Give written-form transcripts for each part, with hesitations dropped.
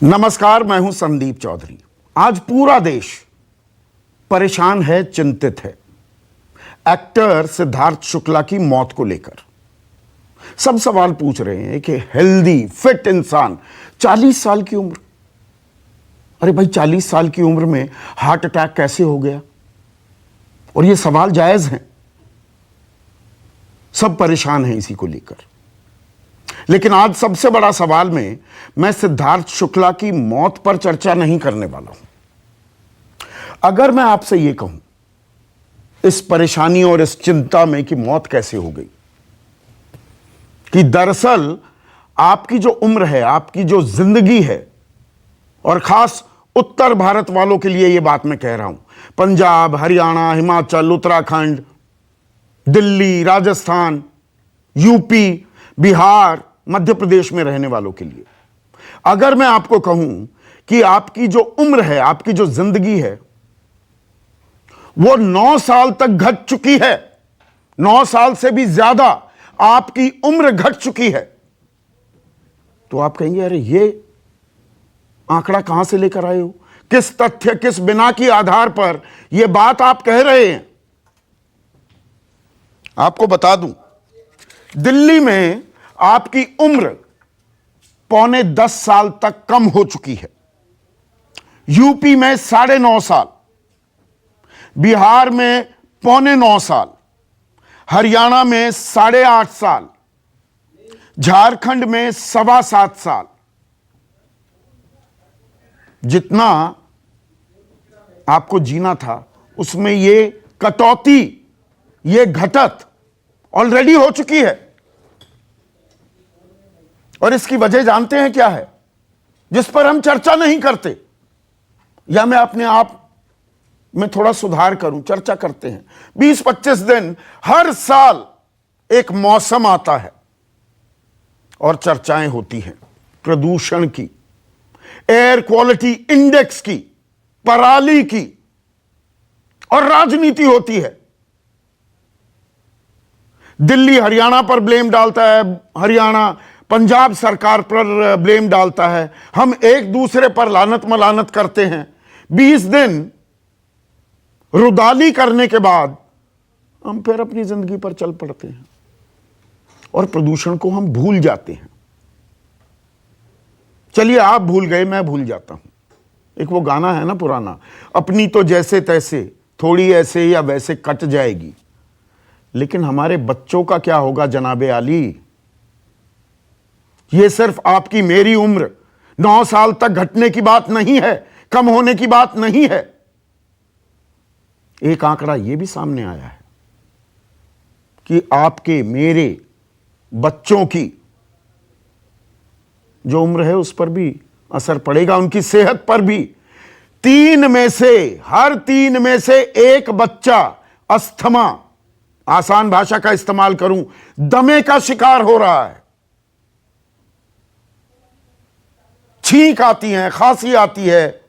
नमस्कार, मैं हूं संदीप चौधरी। आज पूरा देश परेशान है, चिंतित है एक्टर सिद्धार्थ शुक्ला की मौत को लेकर। सब सवाल पूछ रहे हैं कि हेल्दी फिट इंसान 40 साल की उम्र, अरे भाई 40 साल की उम्र में हार्ट अटैक कैसे हो गया? और ये सवाल जायज हैं, सब परेशान हैं इसी को लेकर। लेकिन आज सबसे बड़ा सवाल में मैं सिद्धार्थ शुक्ला की मौत पर चर्चा नहीं करने वाला हूं। अगर मैं आपसे यह कहूं इस परेशानी और इस चिंता में कि मौत कैसे हो गई, कि दरअसल आपकी जो उम्र है, आपकी जो जिंदगी है, और खास उत्तर भारत वालों के लिए यह बात मैं कह रहा हूं, पंजाब, हरियाणा, हिमाचल, उत्तराखंड, दिल्ली, राजस्थान, यूपी, बिहार, मध्य प्रदेश में रहने वालों के लिए, अगर मैं आपको कहूं कि आपकी जो उम्र है, आपकी जो जिंदगी है, वो 9 साल तक घट चुकी है, 9 साल से भी ज्यादा आपकी उम्र घट चुकी है, तो आप कहेंगे अरे ये आंकड़ा कहां से लेकर आए हो? किस तथ्य, किस बिना की आधार पर यह बात आप कह रहे हैं? आपको बता दूं, दिल्ली में आपकी उम्र 9.25 साल तक कम हो चुकी है, यूपी में 9.5 साल, बिहार में 9.25 साल, हरियाणा में 8.5 साल, झारखंड में 7.25 साल। जितना आपको जीना था उसमें ये कटौती, ये घटत ऑलरेडी हो चुकी है। और इसकी वजह जानते हैं क्या है, जिस पर हम चर्चा नहीं करते, या मैं अपने आप में थोड़ा सुधार करूं, चर्चा करते हैं। 20-25 दिन हर साल एक मौसम आता है और चर्चाएं होती हैं प्रदूषण की, एयर क्वालिटी इंडेक्स की, पराली की, और राजनीति होती है। दिल्ली हरियाणा पर ब्लेम डालता है, हरियाणा पंजाब सरकार पर ब्लेम डालता है, हम एक दूसरे पर लानत मलानत करते हैं। 20 दिन रुदाली करने के बाद हम फिर अपनी जिंदगी पर चल पड़ते हैं और प्रदूषण को हम भूल जाते हैं। चलिए, आप भूल गए, मैं भूल जाता हूं। एक वो गाना है ना पुराना, अपनी तो जैसे तैसे, थोड़ी ऐसे या वैसे कट जाएगी, लेकिन हमारे बच्चों का क्या होगा जनाबे आली? यह सिर्फ आपकी मेरी उम्र 9 साल तक घटने की बात नहीं है, कम होने की बात नहीं है। एक आंकड़ा यह भी सामने आया है कि आपके मेरे बच्चों की जो उम्र है उस पर भी असर पड़ेगा, उनकी सेहत पर भी। 3 में से, हर 3 में से एक बच्चा अस्थमा, आसान भाषा का इस्तेमाल करूं, दमे का शिकार हो रहा है। छींक आती है, खांसी आती है,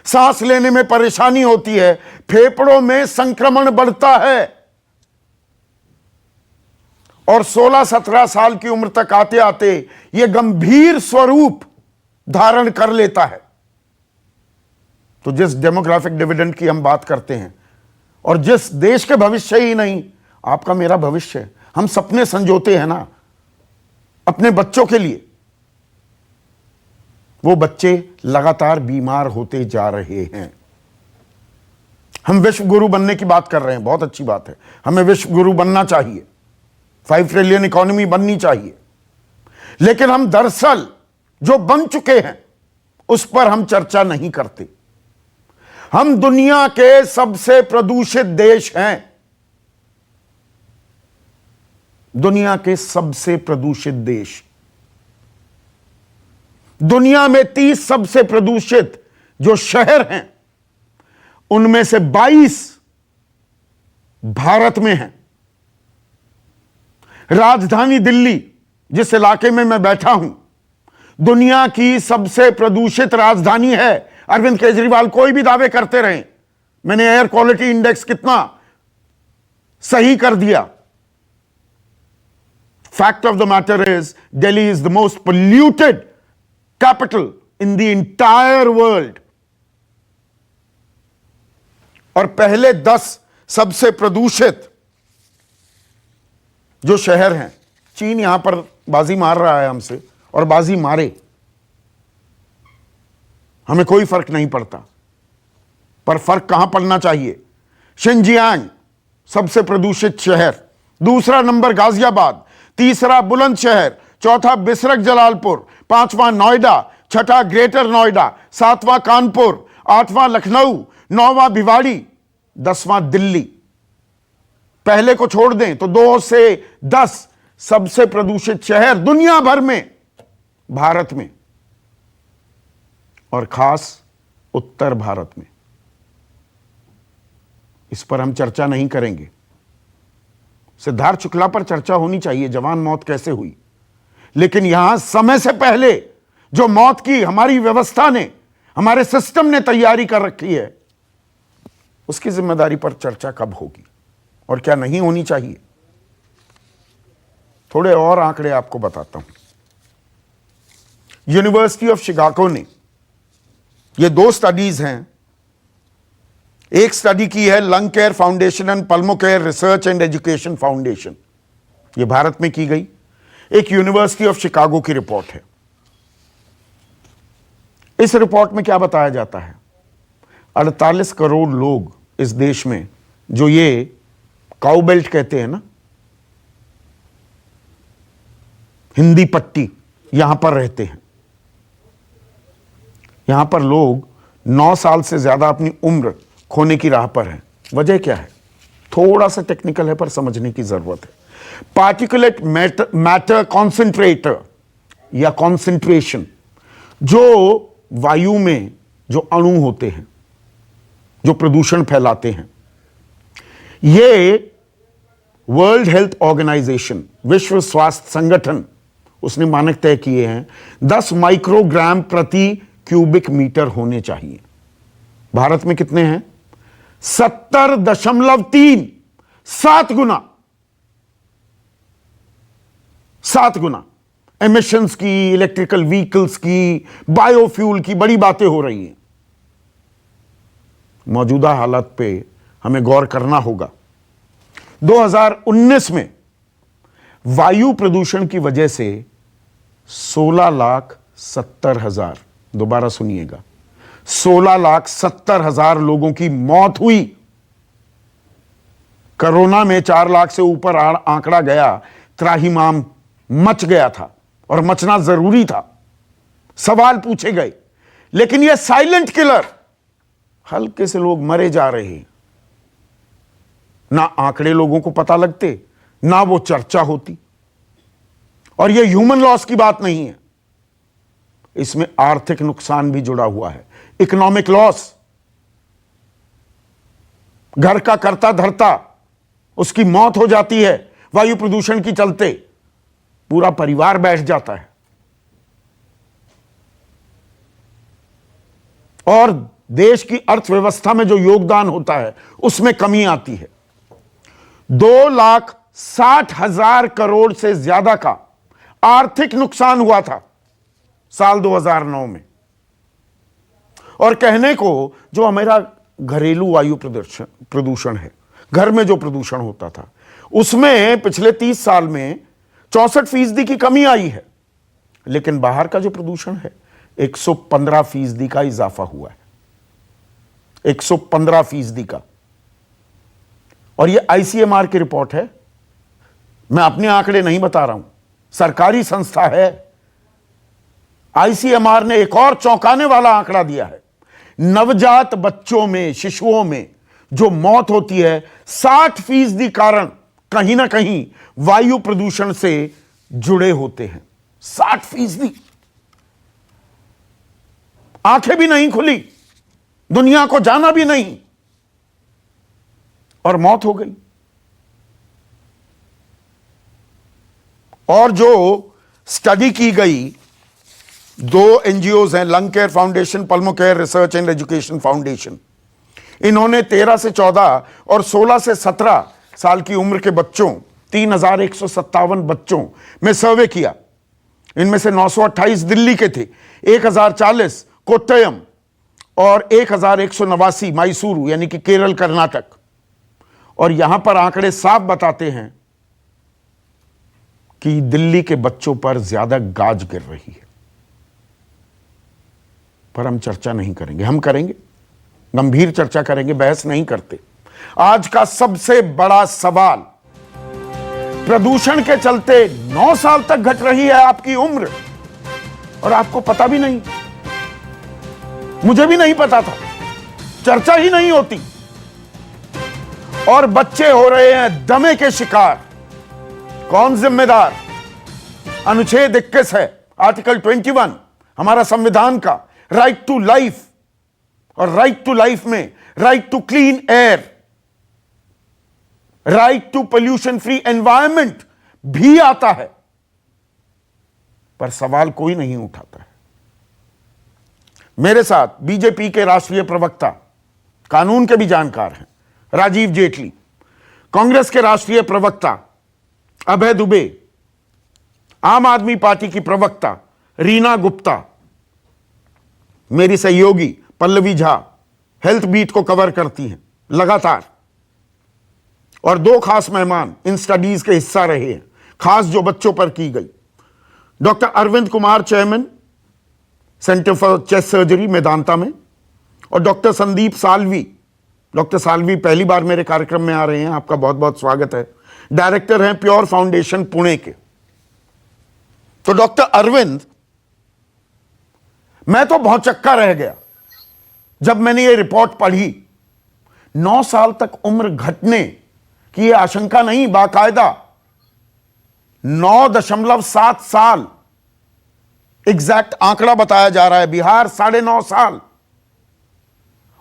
सांस लेने में परेशानी होती है, फेफड़ों में संक्रमण बढ़ता है, और 16-17 साल की उम्र तक आते आते यह गंभीर स्वरूप धारण कर लेता है। तो जिस डेमोग्राफिक डिविडेंड की हम बात करते हैं, और जिस देश के भविष्य ही नहीं, आपका मेरा भविष्य, हम सपने संजोते हैं ना अपने बच्चों के लिए, वो बच्चे लगातार बीमार होते जा रहे हैं। हम विश्व गुरु बनने की बात कर रहे हैं, बहुत अच्छी बात है, हमें विश्व गुरु बनना चाहिए, 5 ट्रिलियन इकोनॉमी बननी चाहिए, लेकिन हम दरअसल जो बन चुके हैं उस पर हम चर्चा नहीं करते। हम दुनिया के सबसे प्रदूषित देश हैं, दुनिया के सबसे प्रदूषित देश। दुनिया में 30 सबसे प्रदूषित जो शहर हैं, उनमें से 22 भारत में हैं। राजधानी दिल्ली, जिस इलाके में मैं बैठा हूं, दुनिया की सबसे प्रदूषित राजधानी है। अरविंद केजरीवाल कोई भी दावे करते रहे, मैंने एयर क्वालिटी इंडेक्स कितना सही कर दिया। Fact of the matter is, Delhi is the most polluted capital in the entire world. और पहले 10 सबसे प्रदूषित जो शहर हैं, चीन यहां पर बाजी मार रहा है हमसे, और बाजी मारे, हमें कोई फर्क नहीं पड़ता, पर फर्क कहां पड़ना चाहिए। शिनजियांग सबसे प्रदूषित शहर, दूसरा नंबर गाजियाबाद, तीसरा बुलंदशहर, चौथा बिसरक जलालपुर, पांचवां नोएडा, छठा ग्रेटर नोएडा, सातवां कानपुर, आठवां लखनऊ, नौवां भिवाड़ी, 10वां दिल्ली। पहले को छोड़ दें तो 2 से 10 सबसे प्रदूषित शहर दुनिया भर में, भारत में, और खास उत्तर भारत में। इस पर हम चर्चा नहीं करेंगे। सिद्धार्थ शुक्ला पर चर्चा होनी चाहिए, जवान मौत कैसे हुई, लेकिन यहां समय से पहले जो मौत की हमारी व्यवस्था ने, हमारे सिस्टम ने तैयारी कर रखी है, उसकी जिम्मेदारी पर चर्चा कब होगी और क्या नहीं होनी चाहिए। थोड़े और आंकड़े आपको बताता हूं। यूनिवर्सिटी ऑफ शिकागो ने, ये 2 स्टडीज हैं, एक स्टडी की है lung care foundation and pulmo care research and education foundation, ये भारत में की गई, एक यूनिवर्सिटी ऑफ शिकागो की रिपोर्ट है। इस रिपोर्ट में क्या बताया जाता है, 48 करोड़ लोग इस देश में, जो ये काउ बेल्ट कहते हैं ना, हिंदी पट्टी, यहां पर रहते हैं। यहां पर लोग 9 साल से ज्यादा अपनी उम्र खोने की राह पर हैं। वजह क्या है, थोड़ा सा टेक्निकल है पर समझने की जरूरत है। पार्टिकुलेट मैटर कॉन्सेंट्रेटर या कॉन्सेंट्रेशन, जो वायु में जो अणु होते हैं जो प्रदूषण फैलाते हैं, ये वर्ल्ड हेल्थ ऑर्गेनाइजेशन, विश्व स्वास्थ्य संगठन, उसने मानक तय किए हैं 10 माइक्रोग्राम प्रति क्यूबिक मीटर होने चाहिए। भारत में कितने हैं, 70.3, 7 गुना, 7 गुना एमिशंस की, इलेक्ट्रिकल व्हीकल्स की, बायोफ्यूल की बड़ी बातें हो रही हैं। मौजूदा हालत पे हमें गौर करना होगा। 2019 में वायु प्रदूषण की वजह से 16,70,000, दोबारा सुनिएगा, 16,70,000 लोगों की मौत हुई। कोरोना में 4 लाख से ऊपर आंकड़ा गया, त्राहिमाम मच गया था और मचना जरूरी था। सवाल पूछे गए, लेकिन यह साइलेंट किलर, हल्के से लोग मरे जा रहे हैं, ना आंकड़े लोगों को पता लगते, ना वो चर्चा होती। और यह ह्यूमन लॉस की बात नहीं है, इसमें आर्थिक नुकसान भी जुड़ा हुआ है, इकोनॉमिक लॉस। घर का करता धरता, उसकी मौत हो जाती है वायु प्रदूषण की चलते, पूरा परिवार बैठ जाता है। और देश की अर्थव्यवस्था में जो योगदान होता है उसमें कमी आती है। 2,60,000 करोड़ से ज्यादा का आर्थिक नुकसान हुआ था साल 2009 में। और कहने को जो हमारा घरेलू वायु प्रदूषण है, घर में जो प्रदूषण होता था, उसमें पिछले 30 साल में 64% की कमी आई है, लेकिन बाहर का जो प्रदूषण है 115% का इजाफा हुआ है, 115% का। और ये आईसीएमआर की रिपोर्ट है, मैं अपने आंकड़े नहीं बता रहा हूं, सरकारी संस्था है। आईसीएमआर ने एक और चौंकाने वाला आंकड़ा दिया है, नवजात बच्चों में, शिशुओं में जो मौत होती है, 60% कारण कहीं ना कहीं वायु प्रदूषण से जुड़े होते हैं। 60%। आंखें भी नहीं खुली, दुनिया को जाना भी नहीं, और मौत हो गई। और जो स्टडी की गई, 2 एनजीओज हैं, lung care foundation, pulmo care research and education foundation. इन्होंने 13 से 14 और 16 से 17 साल की उम्र के बच्चों, 3,157 बच्चों में सर्वे किया। इनमें से 928 दिल्ली के थे, 1040 कोट्टयम और 1189 मैसूरू यानी कि केरल कर्नाटक। और यहां पर आंकड़े साफ बताते हैं कि दिल्ली के बच्चों पर ज्यादा गाज गिर रही है। पर हम चर्चा नहीं करेंगे, हम करेंगे गंभीर चर्चा करेंगे, बहस नहीं करते। आज का सबसे बड़ा सवाल, प्रदूषण के चलते 9 साल तक घट रही है आपकी उम्र और आपको पता भी नहीं। मुझे भी नहीं पता था, चर्चा ही नहीं होती और बच्चे हो रहे हैं दमे के शिकार। कौन जिम्मेदार? अनुच्छेद 21 है, आर्टिकल 21 हमारा संविधान का, राइट टू लाइफ। और राइट टू लाइफ में right to clean air, right to pollution free environment भी आता है, पर सवाल कोई नहीं उठाता है। मेरे साथ बीजेपी के राष्ट्रीय प्रवक्ता, कानून के भी जानकार हैं, राजीव जेटली, कांग्रेस के राष्ट्रीय प्रवक्ता अभय दुबे, आम आदमी पार्टी की प्रवक्ता रीना गुप्ता, मेरी सहयोगी पल्लवी झा, हेल्थ बीट को कवर करती हैं लगातार, और 2 खास मेहमान इन स्टडीज के हिस्सा रहे हैं, खास जो बच्चों पर की गई। Doctor Arvind Kumar, chairman centre for chest surgery Medanta में, और डॉक्टर संदीप साल्वी। डॉक्टर साल्वी पहली बार मेरे कार्यक्रम में आ रहे हैं, आपका बहुत बहुत स्वागत है। डायरेक्टर हैं प्योर फाउंडेशन पुणे के। तो डॉक्टर अरविंद, मैं तो भौचक्का रह गया जब मैंने ये रिपोर्ट पढ़ी। 9 साल तक उम्र घटने की ये आशंका नहीं, बाकायदा 9.7 साल एग्जैक्ट आंकड़ा बताया जा रहा है। बिहार 9.5 साल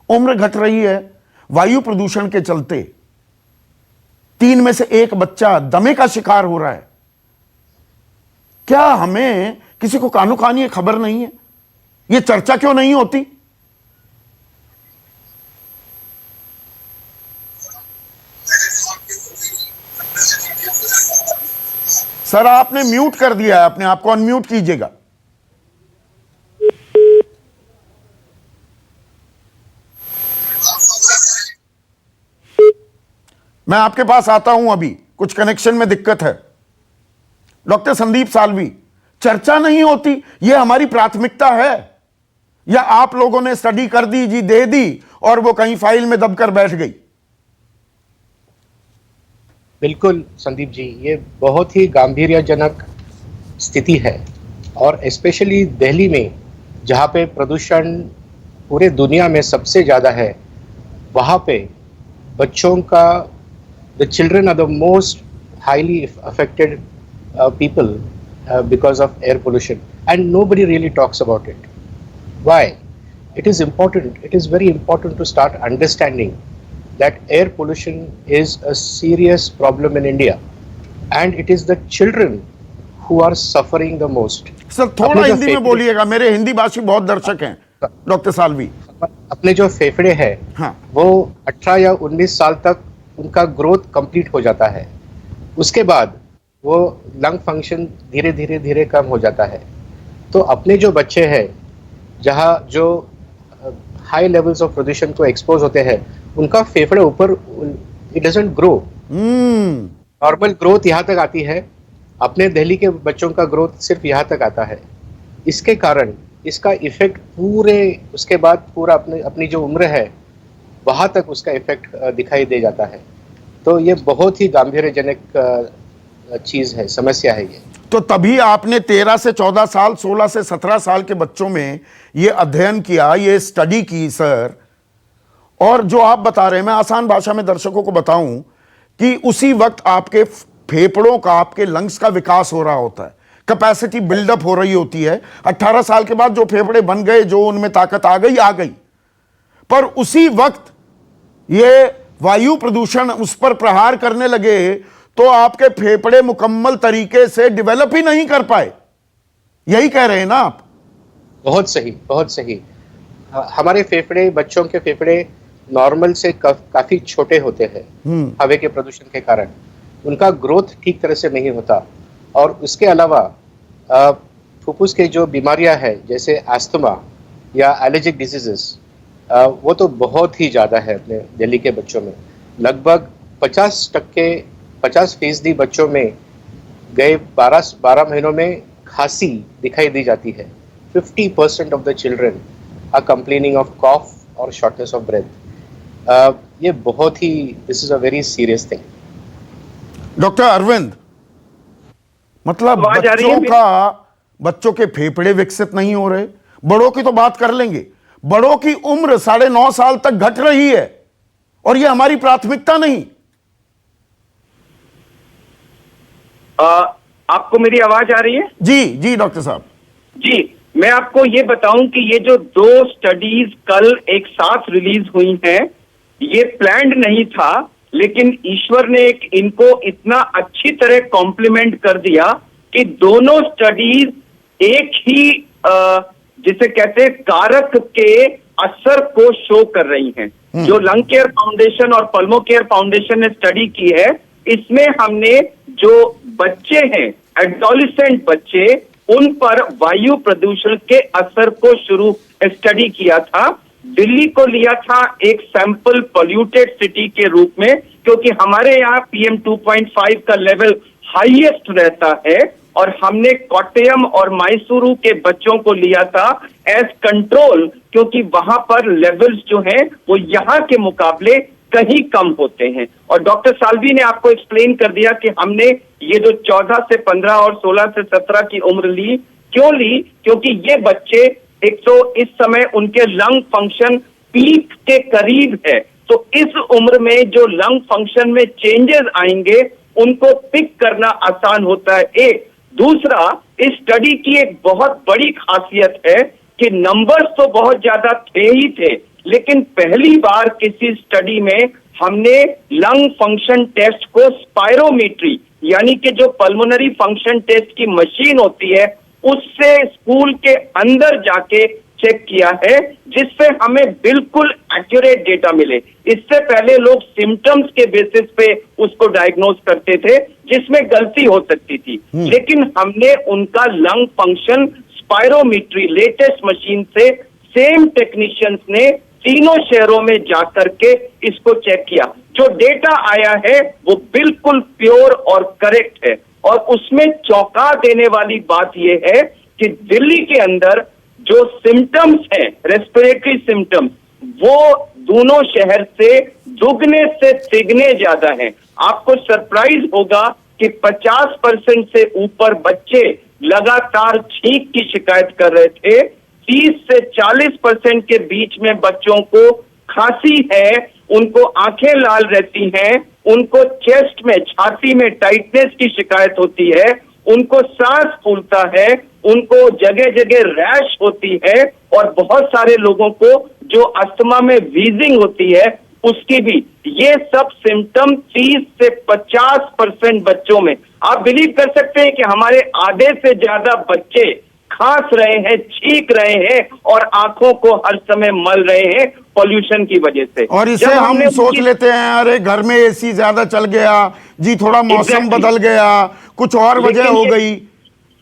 उम्र घट रही है वायु प्रदूषण के चलते। 3 में से 1 बच्चा दमे का शिकार हो रहा है। क्या हमें किसी को कानो कान ये खबर नहीं है? ये चर्चा क्यों नहीं होती? सर, आपने म्यूट कर दिया है अपने आप को, अनम्यूट कीजिएगा। मैं आपके पास आता हूं, अभी कुछ कनेक्शन में दिक्कत है। डॉक्टर संदीप साल्वी, चर्चा नहीं होती, यह हमारी प्राथमिकता है या आप लोगों ने स्टडी कर दी जी, दे दी और वो कहीं फाइल में दबकर बैठ गई? बिल्कुल संदीप जी, ये बहुत ही गंभीरजनक स्थिति है, और स्पेशली दिल्ली में जहाँ पे प्रदूषण पूरे दुनिया में सबसे ज़्यादा है, वहाँ पे बच्चों का, the children are the most highly affected people because of air pollution, and nobody really talks about it. Why? It is important, it is very important to start understanding that air pollution is a serious problem in India, and it is the children who are suffering the most. Sir थोड़ा हिंदी में बोलिएगा, मेरे हिंदी भाषी बहुत दर्शक हैं। Doctor Salvi, अपने जो फेफड़े हैं, हाँ, वो 18 या 19 साल तक उनका ग्रोथ कंप्लीट हो जाता है। उसके बाद वो लंग फंक्शन धीरे धीरे धीरे कम हो जाता है। तो अपने जो बच्चे हैं जहाँ जो हाई लेवल्स ऑफ प्रदूषण को एक्सपोज होते हैं, उनका फेफड़े ऊपर, it doesn't grow. Normal growth यहाँ तक आती है, अपने दिल्ली के बच्चों का ग्रोथ सिर्फ यहाँ तक आता है। इसके कारण इसका इफेक्ट पूरे, उसके बाद पूरा अपनी जो उम्र है वहाँ तक उसका इफेक्ट दिखाई दे जाता है। तो ये बहुत ही गंभीरजनक चीज है, समस्या है ये। तो तभी आपने 13 से 14 साल, 16 से 17 साल के बच्चों में ये अध्ययन किया, ये स्टडी की सर। और जो आप बता रहे हैं, मैं आसान भाषा में दर्शकों को बताऊं कि उसी वक्त आपके फेफड़ों का, आपके लंग्स का विकास हो रहा होता है, कैपेसिटी बिल्डअप हो रही होती है। 18 साल के बाद जो फेफड़े बन गए, जो उनमें ताकत आ गई, पर उसी वक्त ये वायु प्रदूषण उस पर प्रहार करने लगे तो आपके फेफड़े मुकम्मल तरीके से डेवलप ही नहीं कर पाए। यही कह रहे हैं ना आप? बहुत सही, बहुत सही। हमारे फेफड़े, बच्चों के फेफड़े नॉर्मल से काफी छोटे होते हैं हवा के प्रदूषण के कारण। उनका ग्रोथ ठीक तरह से नहीं होता, और उसके अलावा फुफ्फुस के जो बीमारियां हैं जैसे अस्थमा या एलर्जिक डिजीजेस, वो तो बहुत ही ज़्यादा है अपने दिल्ली के बच्चों में। लगभग 50% बच्चों में गए 12 महीनों में खांसी दिखाई दी जाती है। 50% of the children are complaining of cough और शॉर्टनेस ऑफ ब्रेथ। ये बहुत ही, this is a very serious thing. Doctor Arvind, मतलब आवाज आ रही है बच्चों के फेफड़े विकसित नहीं हो रहे। बड़ों की तो बात कर लेंगे, बड़ों की उम्र 9.5 साल तक घट रही है और ये हमारी प्राथमिकता नहीं। आपको मेरी आवाज आ रही है? जी जी डॉक्टर साहब। जी, मैं आपको ये बताऊं कि ये जो 2 स्टडीज कल एक साथ रिलीज हुई हैं, ये प्लान्ड नहीं था, लेकिन ईश्वर ने इनको इतना अच्छी तरह कॉम्प्लीमेंट कर दिया कि दोनों स्टडीज एक ही जिसे कहते हैं कारक के असर को शो कर रही हैं। जो लंग केयर फाउंडेशन और पल्मो केयर फाउंडेशन ने स्टडी की है, इसमें हमने जो बच्चे हैं, एडोलेसेंट बच्चे, उन पर वायु प्रदूषण के असर को शुरू स्टडी किया था। दिल्ली को लिया था एक सैंपल पोल्यूटेड सिटी के रूप में, क्योंकि हमारे यहाँ PM 2.5 का लेवल हाईएस्ट रहता है, और हमने कोट्टयम और मैसूरू के बच्चों को लिया था एज कंट्रोल, क्योंकि वहां पर लेवल्स जो हैं वो यहाँ के मुकाबले कहीं कम होते हैं। और डॉक्टर साल्वी ने आपको एक्सप्लेन कर दिया कि हमने ये जो 14 से 15 और 16 से 17 की उम्र ली, क्यों ली? क्योंकि ये बच्चे एक तो इस समय उनके लंग फंक्शन पीक के करीब है, तो इस उम्र में जो लंग फंक्शन में चेंजेस आएंगे उनको पिक करना आसान होता है। एक दूसरा, इस स्टडी की एक बहुत बड़ी खासियत है कि नंबर्स तो बहुत ज्यादा थे ही थे, लेकिन पहली बार किसी स्टडी में हमने लंग फंक्शन टेस्ट को स्पायरोमेट्री, यानी कि जो पल्मोनरी फंक्शन टेस्ट की मशीन होती है, उससे स्कूल के अंदर जाके चेक किया है, जिससे हमें बिल्कुल एक्यूरेट डेटा मिले। इससे पहले लोग सिम्टम्स के बेसिस पे उसको डायग्नोज करते थे, जिसमें गलती हो सकती थी, लेकिन हमने उनका lung function spirometry latest machine से सेम टेक्नीशियंस ने तीनों शहरों में जाकर के इसको चेक किया। जो डेटा आया है वो बिल्कुल प्योर और करेक्ट है, और उसमें चौंका देने वाली बात यह है कि दिल्ली के अंदर जो सिम्टम्स हैं, रेस्पिरेटरी सिम्टम्स, वो दोनों शहर से दुगने से तिगने ज्यादा हैं। आपको सरप्राइज होगा कि 50% से ऊपर बच्चे लगातार छींक की शिकायत कर रहे थे। 30 से 40% के बीच में बच्चों को खांसी है, उनको आंखें लाल रहती हैं, उनको चेस्ट में, छाती में टाइटनेस की शिकायत होती है, उनको सांस फूलता है, उनको जगह जगह रैश होती है, और बहुत सारे लोगों को जो अस्थमा में वीजिंग होती है उसकी भी। ये सब सिम्टम 30 से 50% बच्चों में। आप बिलीव कर सकते हैं कि हमारे आधे से ज्यादा बच्चे खांस रहे हैं, छींक रहे हैं, और आंखों को हर समय मल रहे हैं पॉल्यूशन की वजह से। और इसे हम सोच लेते हैं, अरे घर में एसी ज्यादा चल गया जी, थोड़ा मौसम बदल गया, कुछ और वजह हो गई।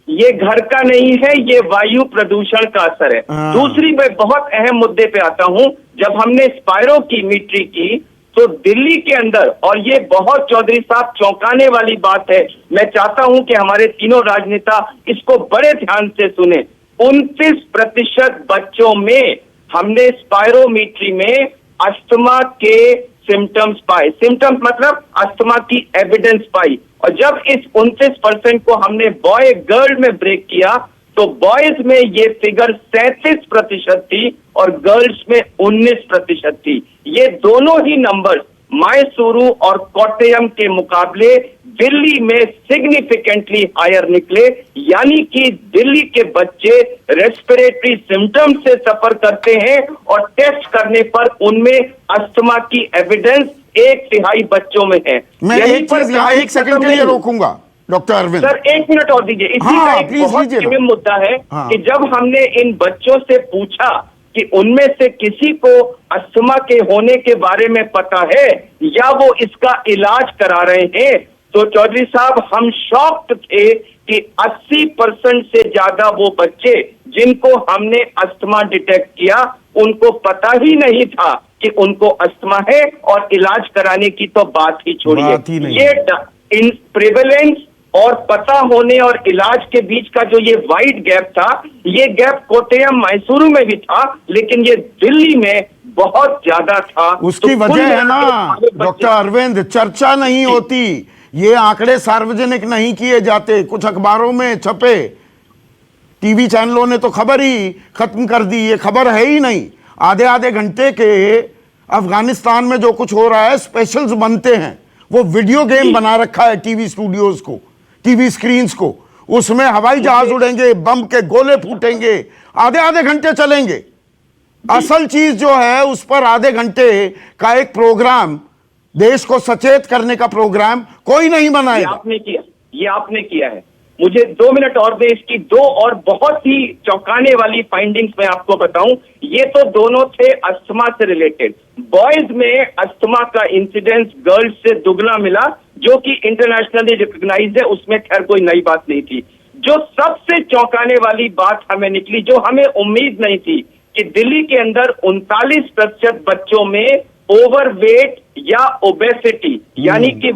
ये घर का नहीं है, ये वायु प्रदूषण का असर है। दूसरी, मैं बहुत अहम मुद्दे पे आता हूं। जब हमने स्पायरोकीमेट्री की तो दिल्ली के अंदर, और ये बहुत चौधरी साहब चौंकाने वाली बात है, मैं चाहता हूं कि हमारे तीनों राजनेता इसको बड़े ध्यान से सुने, 29% बच्चों में हमने स्पायरोमेट्री में अस्थमा के सिम्टम्स पाए। सिम्टम्स मतलब अस्थमा की एविडेंस पाई। और जब इस 29% को हमने बॉय गर्ल में ब्रेक किया तो बॉयज में ये फिगर 37% थी और गर्ल्स में 19% थी। ये दोनों ही नंबर मैसूरू और कोट्टयम के मुकाबले दिल्ली में सिग्निफिकेंटली हायर निकले, यानी कि दिल्ली के बच्चे रेस्पिरेटरी सिम्टम्स से सफर करते हैं और टेस्ट करने पर उनमें अस्थमा की एविडेंस 1/3 बच्चों में है। मैं एक चीज यहाँ 1 सेकंड के लिए रोकूंगा डॉक्टर अरविंद सर, 1 मिनट और दीजिए। इसी का एक बहुत अहम मुद्दा है कि जब हमने इन बच्चों से पूछा कि उनमें से किसी को अस्थमा के होने के बारे में पता है या वो इसका इलाज करा रहे हैं, तो चौधरी साहब हम शॉक्ड थे कि 80% से ज्यादा वो बच्चे जिनको हमने अस्थमा डिटेक्ट किया उनको पता ही नहीं था कि उनको अस्थमा है, और इलाज कराने की तो बात ही छोड़िए। ये इन प्रिवेलेंस और पता होने और इलाज के बीच का जो ये वाइड गैप था, ये गैप कोट्टयम मैसूरू में भी था, लेकिन ये दिल्ली में बहुत ज्यादा था। उसकी तो वजह है ना डॉक्टर अरविंद, चर्चा नहीं होती, ये आंकड़े सार्वजनिक नहीं किए जाते, कुछ अखबारों में छपे, टीवी चैनलों ने तो खबर ही खत्म कर दी, ये खबर है ही नहीं। आधे आधे घंटे के अफगानिस्तान में जो कुछ हो रहा है, स्पेशल्स बनते हैं, वो वीडियो गेम बना रखा है टीवी स्टूडियोज को, टीवी स्क्रीन्स को, उसमें हवाई जहाज उड़ेंगे, बम के गोले फूटेंगे, आधे आधे घंटे चलेंगे। असल चीज जो है उस पर आधे घंटे का एक प्रोग्राम, देश को सचेत करने का प्रोग्राम कोई नहीं बनाएगा। ये आपने किया है। मुझे 2 मिनट और दे, इसकी 2 और बहुत ही चौंकाने वाली फाइंडिंग्स मैं आपको बताऊं। ये तो दोनों थे अस्थमा से रिलेटेड। बॉयज में अस्थमा का इंसिडेंस गर्ल्स से दुगना मिला, जो कि इंटरनेशनली रिकॉग्नाइज्ड है, उसमें खैर कोई नई बात नहीं थी। जो सबसे चौंकाने वाली बात हमें निकली, जो हमें उम्मीद नहीं थी, कि दिल्ली के अंदर 39% बच्चों में ओवरवेट या ओबेसिटी, यानी कि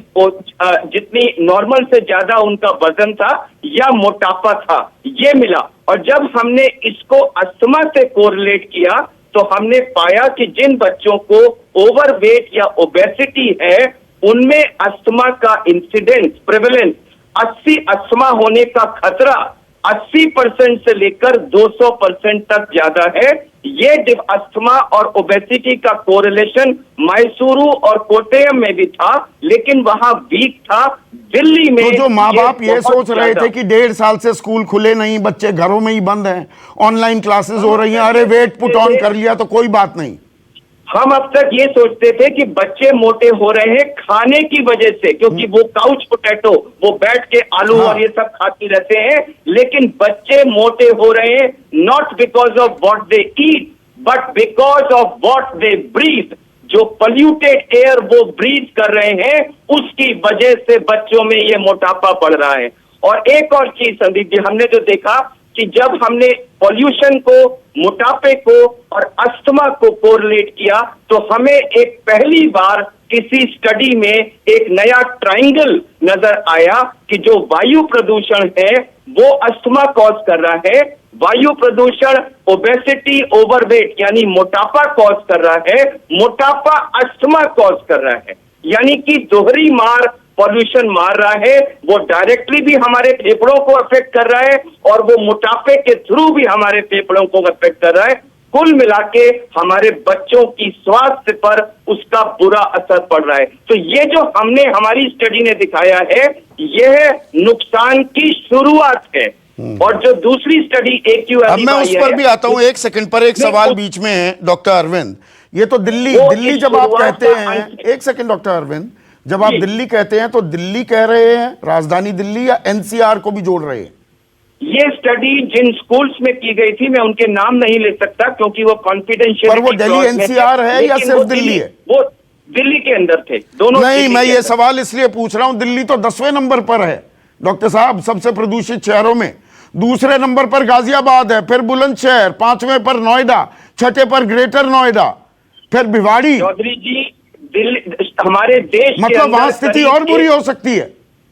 जितनी नॉर्मल से ज्यादा उनका वजन था या मोटापा था, ये मिला। और जब हमने इसको अस्थमा से कोरिलेट किया तो हमने पाया कि जिन बच्चों को ओवरवेट या ओबेसिटी है उनमें अस्थमा का इंसिडेंस प्रेवलेंस 80 अस्थमा होने का खतरा 80% से लेकर 200% तक ज्यादा है। ये अस्थमा और ओबेसिटी का कोरिलेशन मैसूरू और कोट्टयम में भी था, लेकिन वहां वीक था। दिल्ली में तो जो माँ बाप ये सोच रहे थे कि 1.5 साल से स्कूल खुले नहीं, बच्चे घरों में ही बंद हैं, ऑनलाइन क्लासेस हो रही हैं, अरे वेट पुट ऑन कर लिया तो कोई बात नहीं। हम अब तक ये सोचते थे कि बच्चे मोटे हो रहे हैं खाने की वजह से, क्योंकि वो काउच पोटैटो, वो बैठ के आलू और ये सब खाते रहते हैं, लेकिन बच्चे मोटे हो रहे हैं not because of what they eat but because of what they breathe. जो पोल्यूटेड एयर वो ब्रीथ कर रहे हैं, उसकी वजह से बच्चों में ये मोटापा बढ़ रहा है। और एक और चीज संदीप जी, हमने जो देखा कि जब हमने पॉल्यूशन को, मोटापे को और अस्थमा को कोरिलेट किया, तो हमें एक पहली बार किसी स्टडी में एक नया ट्रायंगल नजर आया कि जो वायु प्रदूषण है वो अस्थमा कॉज कर रहा है, वायु प्रदूषण ओबेसिटी ओवरवेट यानी मोटापा कॉज कर रहा है, मोटापा अस्थमा कॉज कर रहा है। यानी कि दोहरी मार पॉल्यूशन मार रहा है, वो डायरेक्टली भी हमारे फेफड़ों को अफेक्ट कर रहा है और वो मोटापे के थ्रू भी हमारे फेफड़ों को अफेक्ट कर रहा है। कुल मिला के हमारे बच्चों की स्वास्थ्य पर उसका बुरा असर पड़ रहा है। तो ये जो हमने, हमारी स्टडी ने दिखाया है, यह नुकसान की शुरुआत है। और जो दूसरी स्टडी AQLE, अब मैं उस पर भी आता हूं, एक सेकंड पर एक सवाल बीच में है डॉक्टर अरविंद। ये तो दिल्ली जब आप कहते हैं, एक सेकंड डॉक्टर अरविंद, जब आप दिल्ली कहते हैं तो दिल्ली कह रहे हैं, राजधानी दिल्ली, या NCR को भी जोड़ रहे हैं? ये स्टडी जिन स्कूल्स में की गई थी, मैं उनके नाम नहीं ले सकता क्योंकि वो कॉन्फिडेंशियल। पर वो दिल्ली NCR है या सिर्फ दिल्ली है? वो दिल्ली के अंदर थे दोनों। नहीं, मैं ये सवाल इसलिए पूछ रहा हूं, दिल्ली तो 10वें नंबर पर है डॉक्टर साहब सबसे प्रदूषित शहरों में। दूसरे नंबर पर गाजियाबाद है, फिर बुलंदशहर, 5वें पर नोएडा, 6ठे पर ग्रेटर नोएडा, फिर भिवाड़ी। चौधरी जी, दिल्ली हमारे देश मतलब वहां स्थिति और बुरी हो सकती है।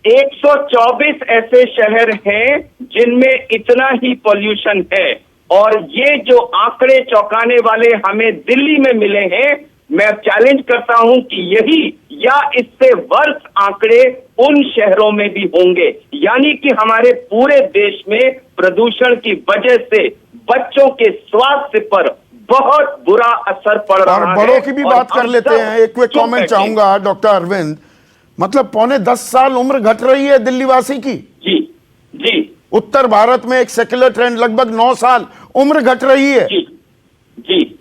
124 ऐसे शहर हैं जिनमें इतना ही पॉल्यूशन है, और ये जो आंकड़े चौंकाने वाले हमें दिल्ली में मिले हैं, मैं चैलेंज करता हूं कि यही या इससे वर्ष आंकड़े उन शहरों में भी होंगे। यानी कि हमारे पूरे देश में प्रदूषण की वजह से बच्चों के स्वास्थ्य पर बहुत बुरा असर पड़ रहा है। और बड़ों की भी बात कर लेते हैं। एक क्विक कमेंट चाहूंगा डॉक्टर अरविंद, मतलब 9.25 साल उम्र घट रही है दिल्ली वासी की। जी जी। उत्तर भारत में एक सेक्युलर ट्रेंड, लगभग 9 साल उम्र घट रही है। जी जी।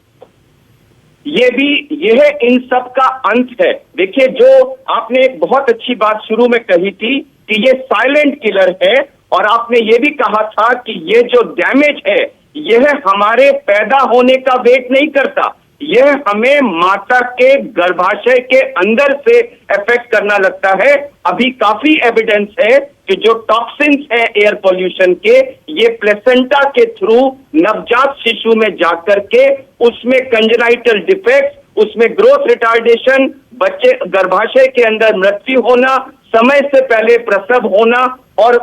यह इन सब का अंत है। देखिए, जो आपने एक बहुत अच्छी बात शुरू में कही थी कि ये साइलेंट किलर है, और आपने ये भी कहा था कि ये जो डैमेज है यह हमारे पैदा होने का वेट नहीं करता, यह हमें माता के गर्भाशय के अंदर से इफेक्ट करना लगता है। अभी काफी एविडेंस है कि जो टॉक्सिन्स है एयर पोल्यूशन के, ये प्लेसेंटा के थ्रू नवजात शिशु में जाकर के उसमें कंजेनाइटल डिफेक्ट्स, उसमें ग्रोथ रिटार्डेशन, बच्चे गर्भाशय के अंदर मृत्यु होना, समय से पहले प्रसव होना और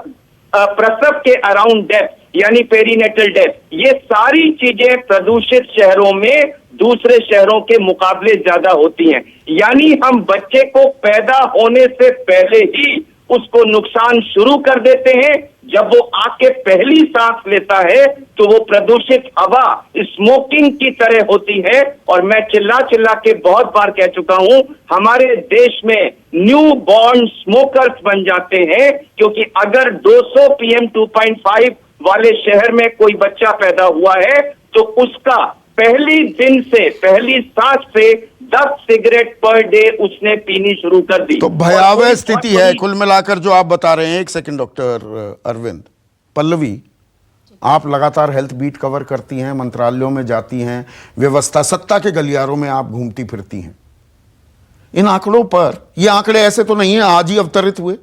प्रसव के अराउंड डेथ यानी पेरीनेटल डेथ, ये सारी चीजें प्रदूषित शहरों में दूसरे शहरों के मुकाबले ज्यादा होती हैं। यानी हम बच्चे को पैदा होने से पहले ही उसको नुकसान शुरू कर देते हैं। जब वो आके पहली सांस लेता है तो वो प्रदूषित हवा स्मोकिंग की तरह होती है। और मैं चिल्ला चिल्ला के बहुत बार कह चुका हूं, हमारे देश में न्यू बॉर्न स्मोकर्स बन जाते हैं, क्योंकि अगर 200 PM 2.5 वाले शहर में कोई बच्चा पैदा हुआ है तो उसका पहली दिन से, पहली सांस से 10 सिगरेट पर डे उसने पीनी शुरू कर दी। तो भयावह स्थिति है कुल मिलाकर जो आप बता रहे हैं। एक सेकंड डॉक्टर अरविंद। पल्लवी, आप लगातार हेल्थ बीट कवर करती हैं, मंत्रालयों में जाती हैं, व्यवस्था सत्ता के गलियारों में आप घूमती फिरती हैं। इन आंकड़ों पर, ये आंकड़े ऐसे तो नहीं है आज ही अवतरित हुए,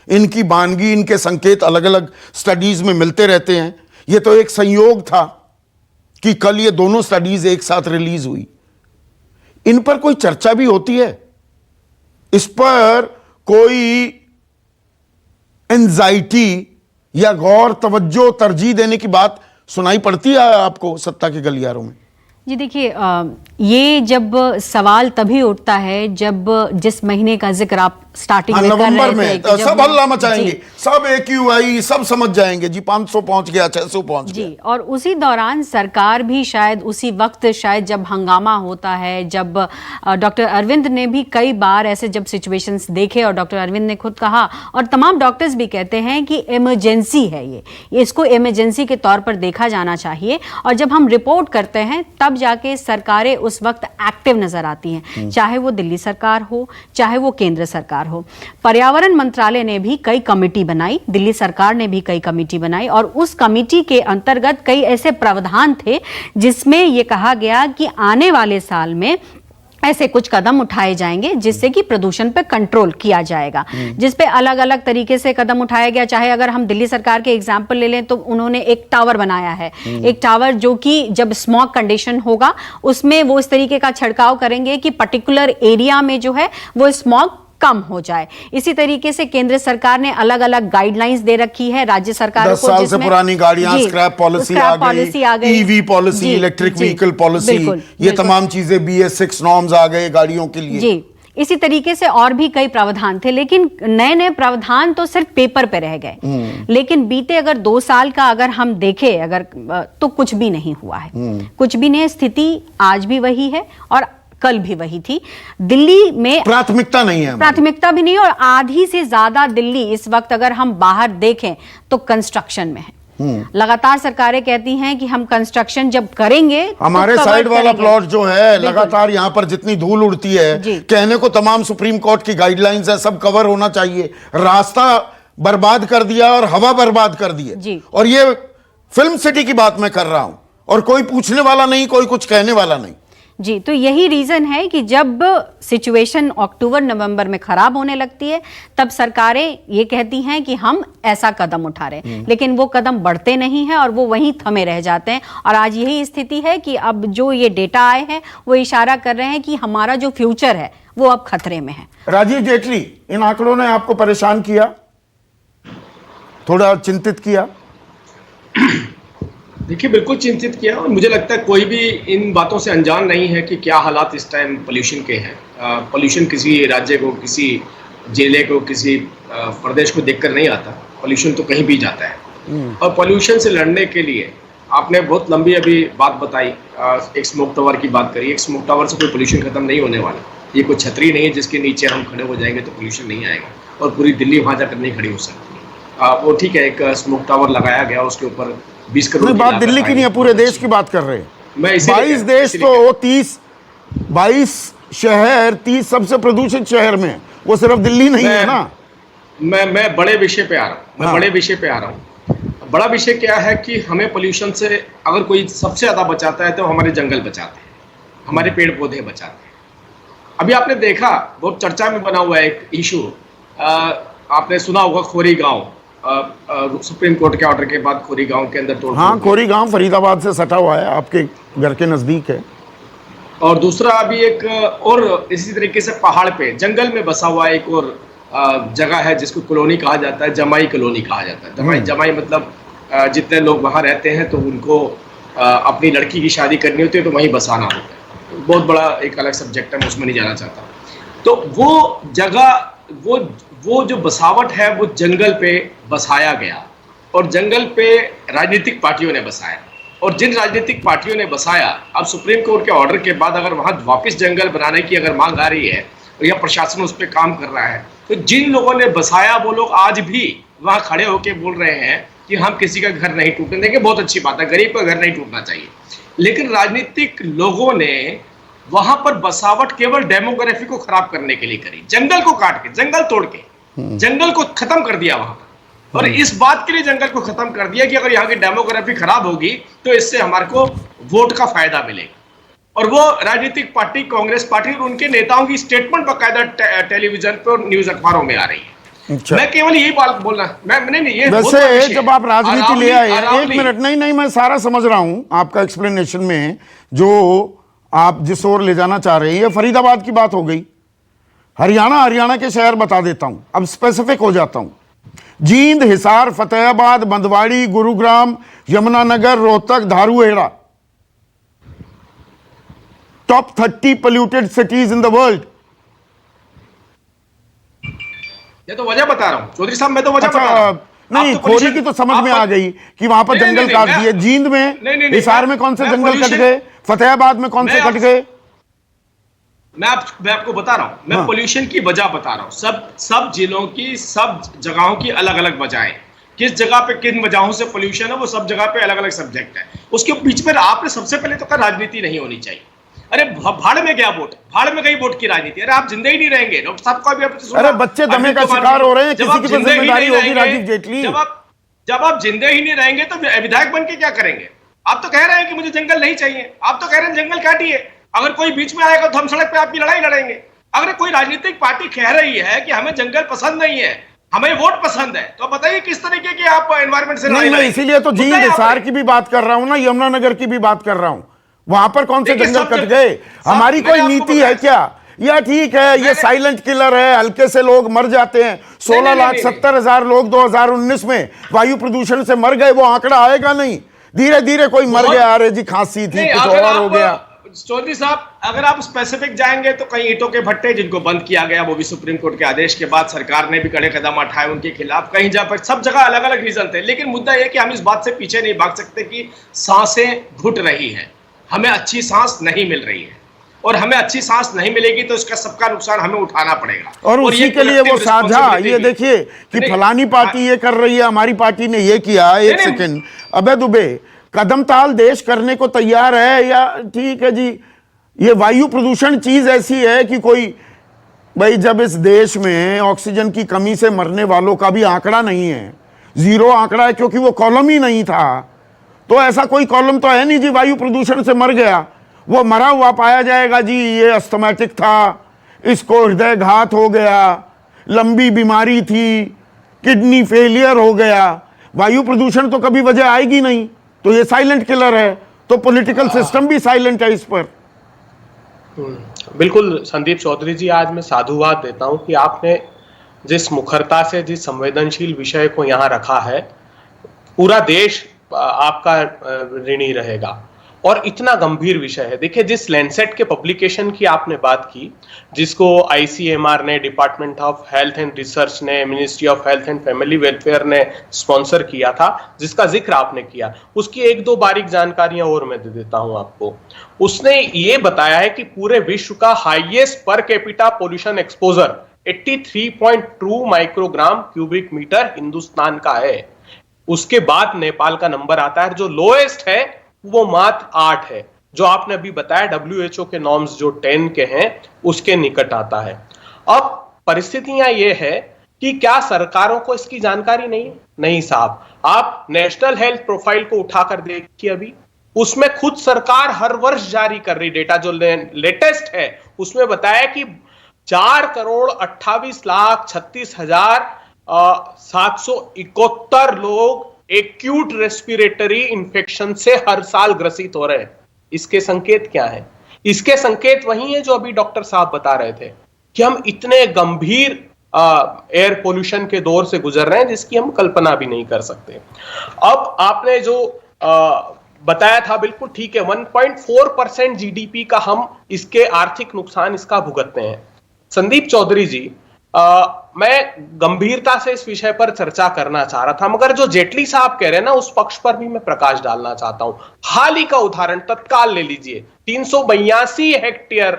इनकी बानगी, इनके संकेत अलग अलग स्टडीज में मिलते रहते हैं। ये तो एक संयोग था कि कल ये दोनों स्टडीज एक साथ रिलीज हुई। इन पर कोई चर्चा भी होती है? इस पर कोई एंजाइटी या गौर, तवज्जो, तरजीह देने की बात सुनाई पड़ती है आपको सत्ता के गलियारों में? जी देखिए, ये जब सवाल तभी उठता है जब जिस महीने का जिक्र आप स्टार्टिंग में नवंबर में सब हल्ला मचाएंगे, सब AQI सब समझ जाएंगे जी, 500 पहुंच गया, 600 पहुंच गया। जी, और उसी दौरान सरकार भी शायद उसी वक्त, शायद जब हंगामा होता है, जब डॉक्टर अरविंद ने भी कई बार ऐसे जब सिचुएशंस देखे, और डॉक्टर अरविंद ने खुद कहा और तमाम डॉक्टर्स भी कहते हैं कि इमरजेंसी है ये इसको इमरजेंसी के तौर पर देखा जाना चाहिए। और जब हम रिपोर्ट करते हैं तब जाके सरकारें उस वक्त एक्टिव नजर आती हैं, चाहे वो दिल्ली सरकार हो, चाहे वो केंद्र सरकार हो। पर्यावरण मंत्रालय ने भी कई कमेटी बनाई, दिल्ली सरकार ने भी कई कमेटी बनाई, और उस कमेटी के अंतर्गत कई ऐसे प्रावधान थे जिसमें यह कहा गया कि आने वाले साल में ऐसे कुछ कदम उठाए जाएंगे जिससे कि प्रदूषण पे कंट्रोल किया जाएगा, जिस पे अलग अलग तरीके से कदम उठाया गया। चाहे अगर हम दिल्ली सरकार के एग्जाम्पल ले लें तो उन्होंने एक टावर बनाया है, एक टावर जो कि जब स्मॉग कंडीशन होगा उसमें वो इस तरीके का छिड़काव करेंगे कि पर्टिकुलर एरिया में जो है वो स्मॉग कम हो जाए। इसी तरीके से केंद्र सरकार ने अलग अलग गाइडलाइंस दे रखी है राज्य सरकारों को, 10 साल से पुरानी गाड़ियां, स्क्रैप पॉलिसी आ गई, EV policy, electric vehicle policy, ये तमाम चीजें, BS6 नॉर्म्स आ गए गाड़ियों के लिए। जी, इसी तरीके से और भी कई प्रावधान थे, लेकिन नए नए प्रावधान तो सिर्फ पेपर पे रह गए। लेकिन बीते अगर 2 साल का अगर हम देखें अगर, तो कुछ भी नहीं हुआ है, कुछ भी नहीं। स्थिति आज भी वही है और कल भी वही थी। दिल्ली में प्राथमिकता नहीं है, प्राथमिकता भी नहीं, और आधी से ज्यादा दिल्ली इस वक्त अगर हम बाहर देखें तो कंस्ट्रक्शन में है। लगातार सरकारें कहती हैं कि हम कंस्ट्रक्शन जब करेंगे, हमारे तो साइड वाला प्लॉट जो है लगातार यहाँ पर जितनी धूल उड़ती है, कहने को तमाम सुप्रीम कोर्ट की गाइडलाइंस है, सब कवर होना चाहिए, रास्ता बर्बाद कर दिया और हवा बर्बाद कर दी। और ये फिल्म सिटी की बात मैं कर रहा हूं, और कोई पूछने वाला नहीं, कोई कुछ कहने वाला नहीं। जी, तो यही रीजन है कि जब सिचुएशन अक्टूबर नवंबर में खराब होने लगती है तब सरकारें ये कहती हैं कि हम ऐसा कदम उठा रहे हैं, लेकिन वो कदम बढ़ते नहीं हैं और वो वहीं थमे रह जाते हैं। और आज यही स्थिति है कि अब जो ये डेटा आए हैं वो इशारा कर रहे हैं कि हमारा जो फ्यूचर है वो अब खतरे में है। राजीव जेटली, इन आंकड़ों ने आपको परेशान किया, थोड़ा चिंतित किया? देखिए, बिल्कुल चिंतित किया, और मुझे लगता है कोई भी इन बातों से अनजान नहीं है कि क्या हालात इस टाइम पोल्यूशन के हैं। पोल्यूशन किसी राज्य को, किसी जिले को, किसी प्रदेश को देखकर नहीं आता, पोल्यूशन तो कहीं भी जाता है। और पोल्यूशन से लड़ने के लिए आपने बहुत लंबी अभी बात बताई, एक स्मोक टावर की बात करी। एक स्मोक टावर से कोई पोल्यूशन खत्म नहीं होने वाला। ये कोई छतरी नहीं है जिसके नीचे हम खड़े हो जाएंगे तो पोल्यूशन नहीं आएगा, और पूरी दिल्ली वहाँ जाकर नहीं खड़ी हो सकती। वो ठीक है, एक स्मोक टावर लगाया गया, उसके ऊपर 20 करोड़ की बात दिल्ली की नहीं है, पूरे देश की बात कर रहे हैं। मैं 22 देश तो 22 शहर 30 सबसे प्रदूषित शहर में, वो सिर्फ दिल्ली नहीं है ना। मैं बड़े विषय पे आ रहा हूँ। बड़ा विषय क्या है कि हमें पोल्यूशन से अगर कोई सबसे ज्यादा बचाता है तो हमारे जंगल बचाते हैं। हमारे पेड़ पौधे बचाते हैं। अभी आपने देखा, बहुत चर्चा में बना हुआ है एक इशू, आपने सुना होगा खोरी गांव, सुप्रीम कोर्ट के ऑर्डर के बाद खोरी गांव के अंदर तोड़। हाँ, खोरी गांव फरीदाबाद से सटा हुआ है, आपके घर के नजदीक है। और दूसरा अभी एक और इसी तरीके से पहाड़ पे जंगल में बसा हुआ एक और जगह है जिसको कॉलोनी कहा जाता है, जमाई कॉलोनी कहा जाता है। जमाई मतलब जितने लोग वहाँ रहते हैं तो उनको अपनी लड़की की शादी करनी होती है तो वहीं बसाना होता है। बहुत बड़ा एक अलग सब्जेक्ट है, मैं उसमें नहीं जाना चाहता। तो वो जगह, वो जो बसावट है वो जंगल पे बसाया गया, और जंगल पे राजनीतिक पार्टियों ने बसाया, और जिन राजनीतिक पार्टियों ने बसाया, अब सुप्रीम कोर्ट के ऑर्डर के बाद अगर वहां वापस जंगल बनाने की अगर मांग आ रही है या प्रशासन उस पर काम कर रहा है, तो जिन लोगों ने बसाया वो लोग आज भी वहां खड़े होकर बोल रहे हैं कि हम किसी का घर नहीं टूटने देंगे। बहुत अच्छी बात है, गरीब का घर नहीं टूटना चाहिए, लेकिन राजनीतिक लोगों ने वहां पर बसावट केवल डेमोग्राफी को खराब करने के लिए करी, जंगल को काट के, जंगल तोड़ के जंगल को खत्म कर दिया वहां पर, और इस बात के लिए जंगल को खत्म कर दिया कि अगर यहाँ की डेमोग्राफी खराब होगी तो इससे हमारे को वोट का फायदा मिलेगा। और वो राजनीतिक पार्टी कांग्रेस पार्टी और उनके नेताओं की स्टेटमेंट बकायदा टेलीविजन पर और न्यूज अखबारों में आ रही है। अच्छा। मैं केवल यही बात बोलना, मैंने नहीं, ये वैसे जब आप राजनीति ले आए, एक मिनट, नहीं मैं सारा समझ रहा हूं आपका एक्सप्लेनेशन में, जो आप जिस ओर ले जाना चाह रहे हैं। ये फरीदाबाद की बात हो गई, हरियाणा के शहर बता देता हूं, अब स्पेसिफिक हो जाता हूं। Jind, Hisar, Fatehabad, Bandhwari, Gurugram, Yamunanagar, Rohtak, Dharuhera, top 30 polluted cities in the world। ये तो वजह बता रहा हूं चौधरी साहब, मैं तो वजह बता रहा हूं। नहीं, खोरी की तो समझ में आ गई कि वहां पर जंगल काट दिए। जींद में, हिसार में कौन से जंगल कट गए, फतेहाबाद में कौन से कट गए? मैं आपको बता रहा हूं, मैं पोल्यूशन की वजह बता रहा हूं। सब जिलों की, सब जगहों की अलग अलग वजहें, किस जगह पे किन वजहों से पोल्यूशन है वो सब जगह पे अलग अलग सब्जेक्ट है। उसके बीच में आपने सबसे पहले तो कहा राजनीति नहीं होनी चाहिए। अरे भाड़ में गया वोट, भाड़ में गई वोट की राजनीति। अरे आप जिंदा ही नहीं रहेंगे, डॉक्टर साहब को भी। अरे बच्चे दमे का शिकार हो रहे हैं, किसी की जिम्मेदारी होगी राजीव जेटली। जब आप जिंदा ही नहीं रहेंगे तो विधायक बन के क्या करेंगे? आप तो कह रहे हैं कि मुझे जंगल नहीं चाहिए, आप तो कह रहे हैं जंगल काटिए। अगर कोई बीच में आएगा तो हम सड़क पे आपकी लड़ाई लड़ेंगे। अगर कोई राजनीतिक पार्टी कह रही है कि हमें जंगल पसंद नहीं है, हमें वोट पसंद है, तो बताइए किस तरीके की आप एनवायरमेंट से नहीं, मैं इसीलिए तो जींद, हिसार की भी बात कर रहा हूं ना, यमुनानगर की भी बात कर रहा हूं। वहां पर कौन से जंगल कट गए? हमारी कोई नीति है क्या? या ठीक है, ये साइलेंट किलर है, हल्के से लोग मर जाते हैं। 16,70,000 लोग 2019 में वायु प्रदूषण से मर गए, वो आंकड़ा आएगा नहीं? धीरे धीरे कोई मर गया, अरे जी खांसी थी, कुछ और हो गया। चौधरी साहब, अगर आप स्पेसिफिक जाएंगे तो कई ईंटों के भट्टे जिनको बंद किया गया, वो भी सुप्रीम कोर्ट के आदेश के बाद सरकार ने भी कड़े कदम उठाए उनके खिलाफ। कहीं जगह, सब जगह अलग अलग रीजन थे, लेकिन मुद्दा यह कि हम इस बात से पीछे नहीं भाग सकते कि सांसें घुट रही हैं, हमें अच्छी सांस नहीं मिल रही है, और हमें अच्छी सांस नहीं मिलेगी तो इसका सबका नुकसान हमें उठाना पड़ेगा। और उसी के लिए वो साझा, ये देखिए कि फलानी पार्टी ये कर रही है, हमारी पार्टी ने ये किया। एक सेकंड, अबे दुबे, कदम ताल देश करने को तैयार है, या ठीक है जी, ये वायु प्रदूषण चीज ऐसी है कि कोई, भाई जब इस देश में ऑक्सीजन की कमी से मरने वालों का भी आंकड़ा नहीं है, जीरो आंकड़ा है, क्योंकि वो कॉलम ही नहीं था। तो ऐसा कोई कॉलम तो है नहीं जी वायु प्रदूषण से मर गया, वो मरा हुआ पाया जाएगा जी, ये अस्थमैटिक था, इसको हृदय घात हो गया, लंबी बीमारी थी, किडनी फेलियर हो गया। वायु प्रदूषण तो कभी वजह आएगी नहीं, तो ये साइलेंट किलर है। तो पॉलिटिकल सिस्टम भी साइलेंट है इस पर। बिल्कुल संदीप चौधरी जी, आज मैं साधुवाद देता हूं कि आपने जिस मुखरता से जिस संवेदनशील विषय को यहाँ रखा है, पूरा देश आपका ऋणी रहेगा। और इतना गंभीर विषय है। देखिए, जिस लैंडसेट के पब्लिकेशन की आपने बात की, जिसको ICMR ने, department of health and research ने, ministry of health and family welfare ने स्पॉन्सर किया था, जिसका जिक्र आपने किया, उसकी एक दो बारीक जानकारियां और मैं दे देता हूं आपको। उसने ये बताया है कि पूरे विश्व का highest per capita pollution exposure 83.2 microgram cubic metre Hindustan का है। उसके बाद नेपाल का नंबर आता है, जो लोएस्ट है वो मात्र 8 है, जो आपने अभी बताया WHO के नॉर्म्स जो 10 के हैं उसके निकट आता है। अब परिस्थितियां ये है कि क्या सरकारों को इसकी जानकारी नहीं है? नहीं साहब, आप नेशनल हेल्थ प्रोफाइल को उठाकर देखिए, अभी उसमें खुद सरकार हर वर्ष जारी कर रही डेटा जो लेटेस्ट है उसमें बताया कि 4,28,36,771 लोग एक्यूट रेस्पिरेटरी इन्फेक्शन से हर साल ग्रसित हो रहे हैं। इसके संकेत क्या है? इसके संकेत वही है जो अभी डॉक्टर साहब बता रहे थे कि हम इतने गंभीर एयर पोल्यूशन के दौर से गुजर रहे हैं जिसकी हम कल्पना भी नहीं कर सकते। अब आपने जो बताया था बिल्कुल ठीक है, 1.4% जीडीपी का हम इसके आर्थिक नुकसान इसका भुगतते हैं। संदीप चौधरी जी, मैं गंभीरता से इस विषय पर चर्चा करना चाह रहा था, मगर जो जेटली साहब कह रहे हैं ना उस पक्ष पर भी मैं प्रकाश डालना चाहता हूं। हाल ही का उदाहरण तत्काल ले लीजिए, 382 हेक्टेयर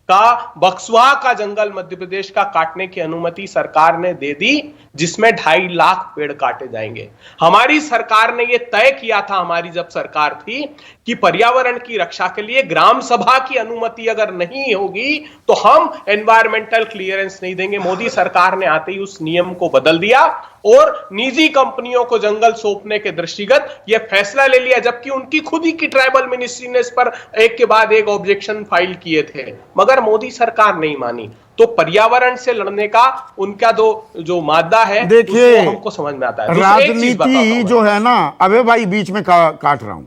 का बक्सवा का जंगल मध्य प्रदेश का काटने की अनुमति सरकार ने दे दी, जिसमें 2.5 लाख पेड़ काटे जाएंगे। हमारी सरकार ने यह तय किया था, हमारी जब सरकार थी, कि पर्यावरण की रक्षा के लिए ग्राम सभा की अनुमति अगर नहीं होगी तो हम एनवायरमेंटल क्लियरेंस नहीं देंगे। मोदी सरकार ने आते ही उस नियम को बदल दिया और निजी कंपनियों को जंगल सौंपने के दृष्टिगत यह फैसला ले लिया, जबकि उनकी खुद ही की ट्राइबल मिनिस्ट्री ने इस पर एक के बाद एक ऑब्जेक्शन फाइल किए थे, मगर मोदी सरकार नहीं मानी। तो पर्यावरण से लड़ने का उनका जो मादा है, देखिए हमको समझ में आता है। राजनीति जो है ना, अबे भाई बीच में काट रहा हूं,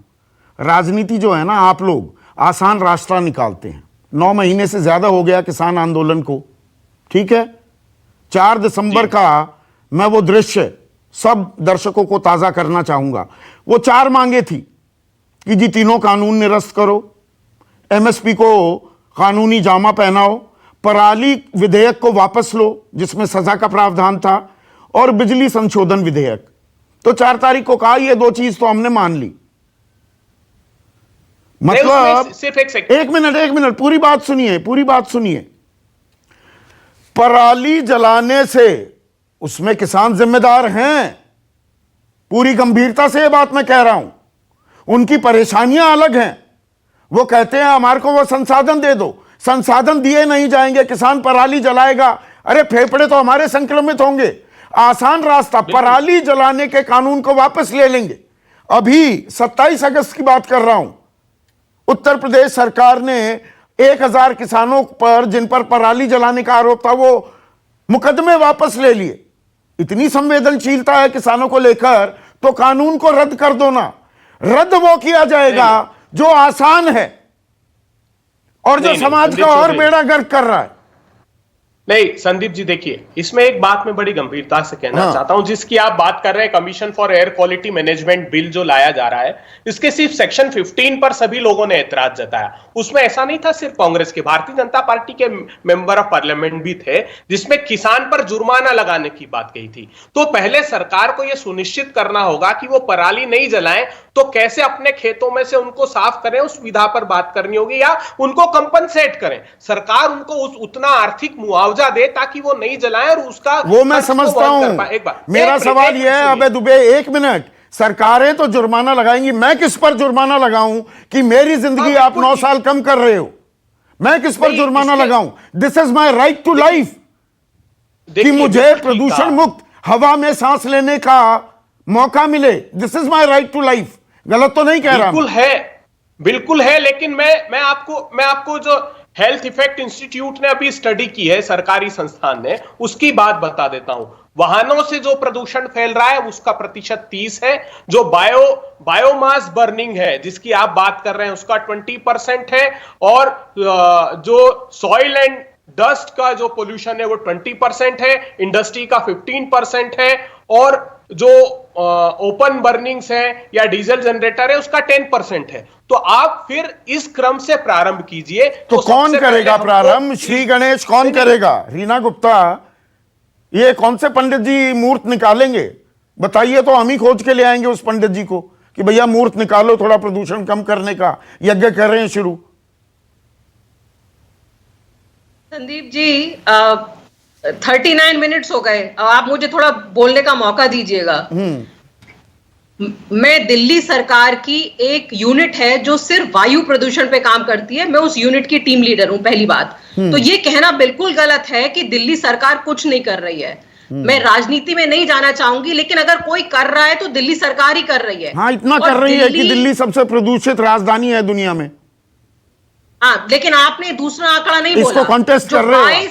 राजनीति जो है ना, आप लोग आसान रास्ता निकालते हैं। 9 महीने से ज्यादा हो गया किसान आंदोलन को, ठीक है। 4 दिसंबर का मैं वो दृश्य सब दर्शकों को ताजा करना चाहूंगा। वो 4 मांगे थी कि जी तीनों कानून निरस्त करो, एमएसपी को कानूनी जामा पहनाओ, पराली विधेयक को वापस लो जिसमें सजा का प्रावधान था, और बिजली संशोधन विधेयक। तो 4 तारीख को कहा ये 2 चीज तो हमने मान ली। मतलब सिर्फ एक मिनट पूरी बात सुनिए। पराली जलाने से उसमें किसान जिम्मेदार हैं, पूरी गंभीरता से यह बात मैं कह रहा हूं। उनकी परेशानियां अलग हैं। वो कहते हैं हमारे को वो संसाधन दे दो, संसाधन दिए नहीं जाएंगे, किसान पराली जलाएगा, अरे फेफड़े तो हमारे संक्रमित होंगे। आसान रास्ता, पराली जलाने के कानून को वापस ले लेंगे। अभी 27 अगस्त की बात कर रहा हूं, उत्तर प्रदेश सरकार ने 1000 किसानों पर जिन पर पराली जलाने का आरोप था वो मुकदमे वापस ले लिए। इतनी संवेदनशीलता है किसानों को लेकर, तो कानून को रद्द कर दो ना। रद्द वो किया जाएगा जो आसान है और जो समाज का और बेड़ा गर्क कर रहा है। नहीं संदीप जी, देखिए इसमें एक बात मैं बड़ी गंभीरता से कहना चाहता हूं, जिसकी आप बात कर रहे हैं, commission for air quality management bill जो लाया जा रहा है, इसके सिर्फ सेक्शन 15 पर सभी लोगों ने ऐतराज जताया। उसमें ऐसा नहीं था सिर्फ कांग्रेस के, भारतीय जनता पार्टी के मेंबर ऑफ पार्लियामेंट भी थे, जिसमें किसान पर जुर्माना लगाने की बात कही थी। तो पहले सरकार को यह सुनिश्चित करना होगा कि वो पराली नहीं जलाएं, तो कैसे अपने खेतों में से उनको साफ करें, उस विधा पर बात करनी होगी, या उनको कंपनसेट करें। सरकार उनको उतना आर्थिक मुआवजा दे ताकि वो नहीं जलाएं और उसका वो मैं समझता हूं। मेरा सवाल यह है, अबे दुबे 1 मिनट, सरकारें तो जुर्माना लगाएंगी, मैं किस पर जुर्माना लगाऊं कि मेरी जिंदगी आप 9 साल कम कर रहे हो? मैं किस पर जुर्माना लगाऊं? This is my right to life, कि मुझे प्रदूषण मुक्त हवा में सांस लेने का मौका मिले। This is my right to life. गलत तो नहीं कह रहा? बिल्कुल है, लेकिन मैं आपको जो हेल्थ इफेक्ट इंस्टीट्यूट ने अभी स्टडी की है, सरकारी संस्थान ने, उसकी बात बता देता हूं। वाहनों से जो प्रदूषण फैल रहा है उसका प्रतिशत 30 है, जो बायोमास बर्निंग है जिसकी आप बात कर रहे हैं उसका 20% है, और जो सॉइल एंड डस्ट का जो पोल्यूशन है वो 20% है, इंडस्ट्री का 15% है, और जो ओपन बर्निंग्स है या डीजल जनरेटर है उसका 10% है। तो आप फिर इस क्रम से प्रारंभ कीजिए। तो कौन करेगा प्रारंभ? श्री गणेश कौन करेगा? रीना गुप्ता, ये कौन से पंडित जी मूर्त निकालेंगे बताइए? तो हम ही खोज के ले आएंगे उस पंडित जी को कि भैया मूर्त निकालो, थोड़ा प्रदूषण कम करने का यज्ञ कर रहे हैं शुरू। संदीप जी, 39 मिनट्स हो गए, आप मुझे थोड़ा बोलने का मौका दीजिएगा। मैं दिल्ली सरकार की एक यूनिट है जो सिर्फ वायु प्रदूषण पे काम करती है, मैं उस यूनिट की टीम लीडर हूं, पहली बात। तो ये कहना बिल्कुल गलत है कि दिल्ली सरकार कुछ नहीं कर रही है। मैं राजनीति में नहीं जाना चाहूंगी, लेकिन अगर कोई कर रहा है तो दिल्ली सरकार ही कर रही है। हाँ, इतना कर रही है कि दिल्ली सबसे प्रदूषित राजधानी है दुनिया में। हाँ, लेकिन आपने दूसरा आंकड़ा नहीं बोला। इसको कॉन्टेस्ट कर रहे हो।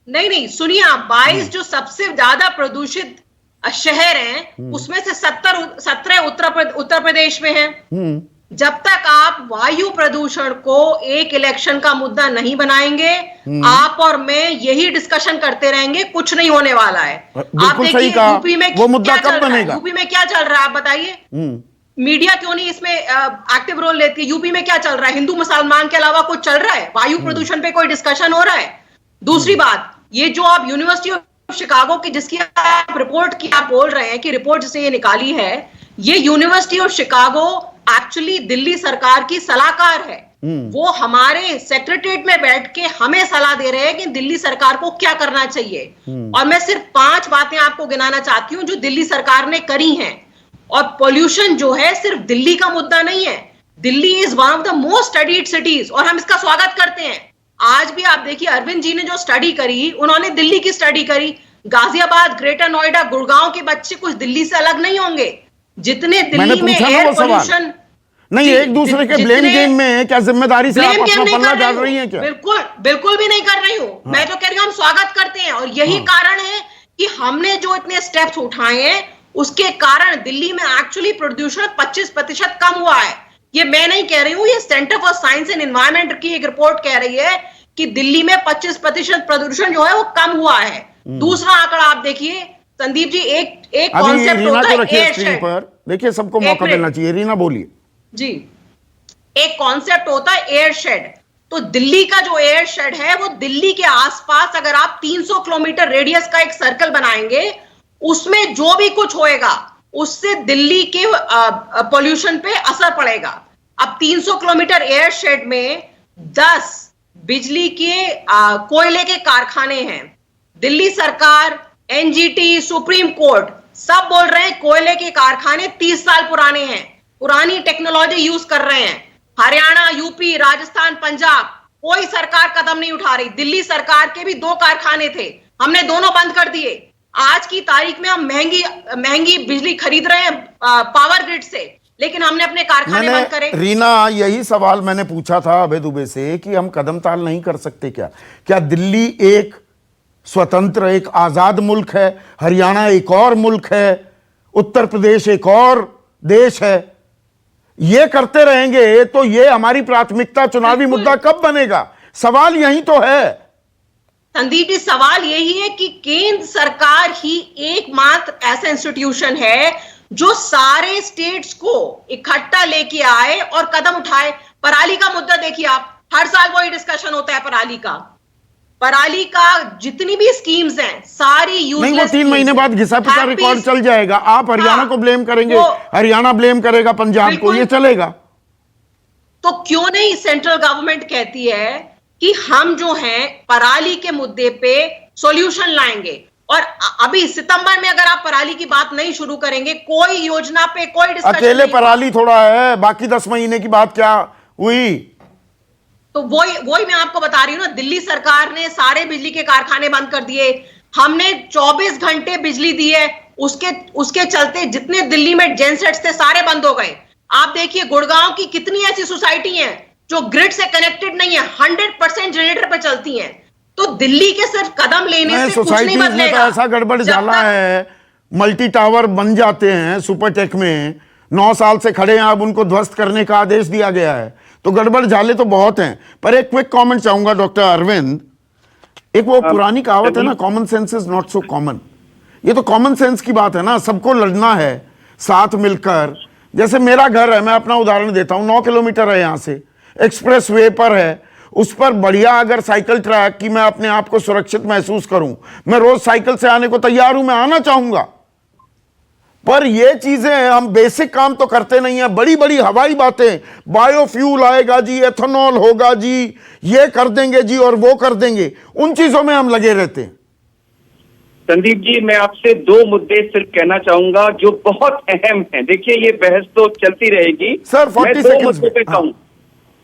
नहीं, सुनिए आप, 22 जो सबसे ज्यादा प्रदूषित शहर हैं, उसमें से 17 उत्तर प्रदेश में हैं। जब तक आप वायु प्रदूषण को एक इलेक्शन का मुद्दा नहीं बनाएंगे, आप और मैं यही डिस्कशन करते रहेंगे, कुछ नहीं होने वाला है। आप देखिए यूपी में वो मुद्दा कब बनेगा? यूपी में क्या चल रहा है, आप बताइए। मीडिया क्यों नहीं इसमें एक्टिव रोल लेती है? यूपी में क्या चल रहा है? हिंदू मुसलमान के अलावा कुछ चल रहा है? वायु प्रदूषण पे कोई डिस्कशन हो रहा है? दूसरी बात, ये जो आप यूनिवर्सिटी ऑफ शिकागो की जिसकी आप रिपोर्ट की आप बोल रहे हैं कि रिपोर्ट जिसे ये निकाली है, ये university of Chicago actually Delhi सरकार की सलाहकार है। वो हमारे सेक्रेटरीट में बैठ के हमें सलाह दे रहे हैं कि दिल्ली सरकार को क्या करना चाहिए। और मैं सिर्फ 5 बातें आपको गिनाना चाहती हूं जो दिल्ली सरकार ने करी हैं। और पोल्यूशन जो है सिर्फ दिल्ली का मुद्दा नहीं है। Delhi is one of the most studied cities और हम इसका स्वागत करते हैं। आज भी आप देखिए, अरविंद जी ने जो स्टडी करी, उन्होंने दिल्ली की स्टडी करी। गाजियाबाद, ग्रेटर नोएडा, गुड़गांव के बच्चे कुछ दिल्ली से अलग नहीं होंगे। जितने दिल्ली में एयर पोल्यूशन नहीं, एक दूसरे के ब्लेम गेम में क्या जिम्मेदारी से आप अपना पल्ला डाल रही हैं क्या? बिल्कुल भी नहीं कर रही हूं। हाँ। मैं तो कह रही हूं हम स्वागत करते हैं और यही कारण है कि हमने जो इतने स्टेप्स उठाए हैं उसके कारण दिल्ली में एक्चुअली प्रदूषण 25% कम हुआ है। ये मैं नहीं कह रही हूं, ये centre for science and environment की एक रिपोर्ट कह रही है कि दिल्ली में 25% प्रदूषण जो है वो कम हुआ है। दूसरा आंकड़ा आप देखिए संदीप जी, एक कॉन्सेप्ट होता है एयर शेड पर। देखिए, सबको मौका देना चाहिए। रीना बोलिए जी। एक कॉन्सेप्ट होता है एयर शेड। तो दिल्ली का जो एयर शेड है वो दिल्ली के आसपास अगर आप 300 किलोमीटर रेडियस का एक सर्कल बनाएंगे, उसमें जो भी कुछ होएगा उससे दिल्ली के पोल्यूशन पे असर पड़ेगा। अब 300 किलोमीटर एयर शेड में 10 बिजली के कोयले के कारखाने हैं। दिल्ली सरकार, एनजीटी, सुप्रीम कोर्ट सब बोल रहे हैं कोयले के कारखाने 30 साल पुराने हैं, पुरानी टेक्नोलॉजी यूज कर रहे हैं। हरियाणा, यूपी, राजस्थान, पंजाब कोई सरकार कदम नहीं उठा रही। दिल्ली सरकार के भी 2 कारखाने थे, हमने दोनों बंद कर दिए। आज की तारीख में हम महंगी बिजली खरीद रहे हैं पावर ग्रिड से, लेकिन हमने अपने कारखाने बंद करे। रीना, यही सवाल मैंने पूछा था अभय दुबे से कि हम कदम ताल नहीं कर सकते क्या दिल्ली एक स्वतंत्र, एक आजाद मुल्क है, हरियाणा एक और मुल्क है, उत्तर प्रदेश एक और देश है। ये करते रहेंगे तो ये हमारी प्राथमिकता चुनावी मुद्दा कब बनेगा? सवाल यही तो है संदीप जी। सवाल यही है कि केंद्र सरकार ही एकमात्र ऐसा इंस्टीट्यूशन है जो सारे स्टेट्स को इकट्ठा लेके आए और कदम उठाए। पराली का मुद्दा देखिए आप, हर साल वही डिस्कशन होता है पराली का जितनी भी स्कीम्स हैं सारी यूजलेस। नहीं, वो 3 महीने बाद घिसा पिटा रिकॉर्ड चल जाएगा। आप हरियाणा को ब्लेम करेंगे, हरियाणा ब्लेम करेगा पंजाब को, ये चलेगा? तो क्यों नहीं सेंट्रल गवर्नमेंट कहती है कि हम जो हैं पराली के मुद्दे पे सॉल्यूशन लाएंगे। और अभी सितंबर में अगर आप पराली की बात नहीं शुरू करेंगे, कोई योजना पे कोई डिस्कशन अकेले पराली थोड़ा है, बाकी 10 महीने की बात क्या हुई? तो वही मैं आपको बता रही हूँ ना, दिल्ली सरकार ने सारे बिजली के कारखाने बंद कर दिए। हमने 24 घंटे बिजली दी है, उसके चलते जितने दिल्ली में जेनसेट्स थे सारे बंद हो गए। आप देखिए गुड़गांव की कितनी ऐसी सोसाइटी हैं जो ग्रिड से कनेक्टेड नहीं है, 100% जनरेटर पे चलती हैं। तो दिल्ली के सिर्फ कदम लेने से कुछ नहीं बदलेगा। तो ऐसा गड़बड़ जाला है, मल्टी टावर बन जाते हैं सुपरटेक में, 9 साल से खड़े हैं, अब उनको ध्वस्त करने का आदेश दिया गया है। तो गड़बड़ जाले तो बहुत हैं। पर एक क्विक कमेंट चाहूंगा डॉक्टर अरविंद। एक वो पुरानी कहावत है ना, common sense is not so common. ये तो कॉमन सेंस की बात है ना, सबको लड़ना है साथ मिलकर। जैसे मेरा घर है, मैं अपना उदाहरण देता हूं, 9 किलोमीटर है यहाँ से, एक्सप्रेस वे पर है, उस पर बढ़िया अगर साइकिल ट्रैक की मैं अपने आप को सुरक्षित महसूस करूं, मैं रोज साइकिल से आने को तैयार हूं, मैं आना चाहूंगा। पर ये चीजें हम बेसिक काम तो करते नहीं है। बड़ी बड़ी हवाई बातें, बायोफ्यूल आएगा जी, एथेनॉल होगा जी, ये कर देंगे जी और वो कर देंगे, उन चीजों में हम लगे रहते हैं। संदीप जी, मैं आपसे 2 मुद्दे सिर्फ कहना चाहूंगा जो बहुत अहम हैं। देखिए, ये बहस तो चलती रहेगी सर, 40 सेकंड्स में।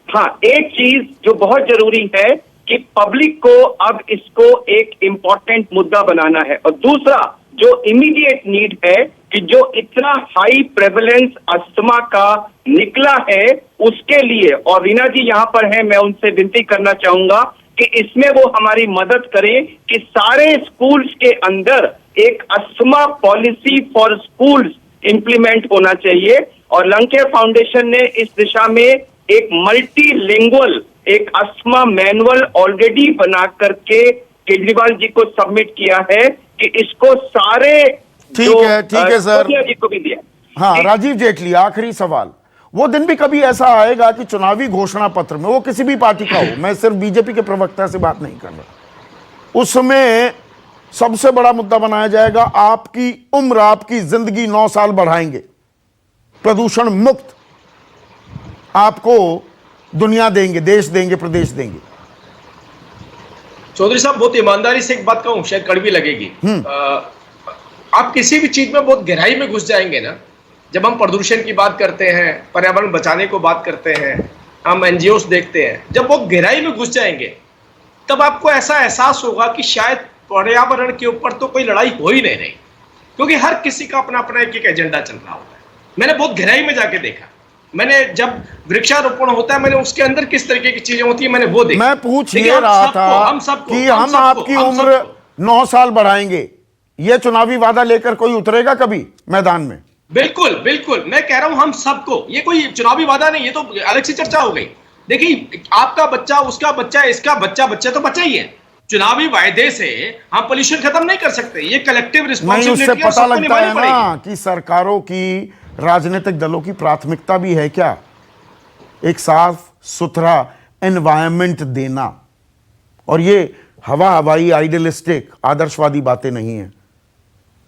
हाँ, एक चीज जो बहुत जरूरी है कि पब्लिक को अब इसको एक इम्पोर्टेंट मुद्दा बनाना है। और दूसरा जो इमीडिएट नीड है कि जो इतना हाई प्रेवलेंस अस्थमा का निकला है उसके लिए, और रीना जी यहाँ पर हैं, मैं उनसे विनती करना चाहूंगा कि इसमें वो हमारी मदद करें कि सारे स्कूल्स के अंदर एक asthma policy for schools implement होना चाहिए। और लंग केयर फाउंडेशन ने इस दिशा में एक मल्टीलिंगुअल एक अस्थमा मैनुअल ऑलरेडी बना करके केजरीवाल जी को सबमिट किया है कि इसको सारे ठीक है सर, सोनिया जी को भी दिया। हाँ राजीव जेटली, आखिरी सवाल, वो दिन भी कभी ऐसा आएगा कि चुनावी घोषणा पत्र में, वो किसी भी पार्टी का हो, मैं सिर्फ बीजेपी के प्रवक्ता से बात नहीं कर रहा, उसमें सबसे बड़ा मुद्दा बनाया जाएगा आपकी उम्र, आपकी जिंदगी 9 साल बढ़ाएंगे, प्रदूषण मुक्त आपको दुनिया देंगे, देश देंगे, प्रदेश देंगे। चौधरी साहब, बहुत ईमानदारी से एक बात कहूं, शायद कड़वी लगेगी, आप किसी भी चीज में बहुत गहराई में घुस जाएंगे ना, जब हम प्रदूषण की बात करते हैं, पर्यावरण बचाने को बात करते हैं, हम एनजीओस देखते हैं, जब वो गहराई में घुस जाएंगे तब आपको ऐसा एहसास होगा कि शायद पर्यावरण के ऊपर तो कोई लड़ाई हो ही नहीं रही, क्योंकि हर किसी का अपना अपना एक एजेंडा चल रहा होता है। मैंने बहुत गहराई में जाके देखा, मैंने जब वृक्षारोपण होता है, मैंने उसके अंदर किस तरीके की चीजें होती है मैंने वो देखा। मैं पूछ ये रहा था कि हम आपकी उम्र 9 साल बढ़ाएंगे, ये चुनावी वादा लेकर कोई उतरेगा कभी मैदान में? बिल्कुल बिल्कुल, मैं कह रहा हूं हम सबको, ये कोई चुनावी वादा नहीं, ये तो अलग सी चर्चा हो गई। देखिए, आपका बच्चा, उसका बच्चा, इसका बच्चा, बच्चा तो बच्चा ही है। चुनावी वायदे से हम पोल्यूशन खत्म नहीं कर सकते, ये कलेक्टिव रिस्पांसिबिलिटी है, पता लगता है ना कि सरकारों की, राजनीतिक दलों की प्राथमिकता भी है क्या, एक साफ सुथरा एनवायरनमेंट देना, और ये हवाई आइडियलिस्टिक आदर्शवादी बातें नहीं है।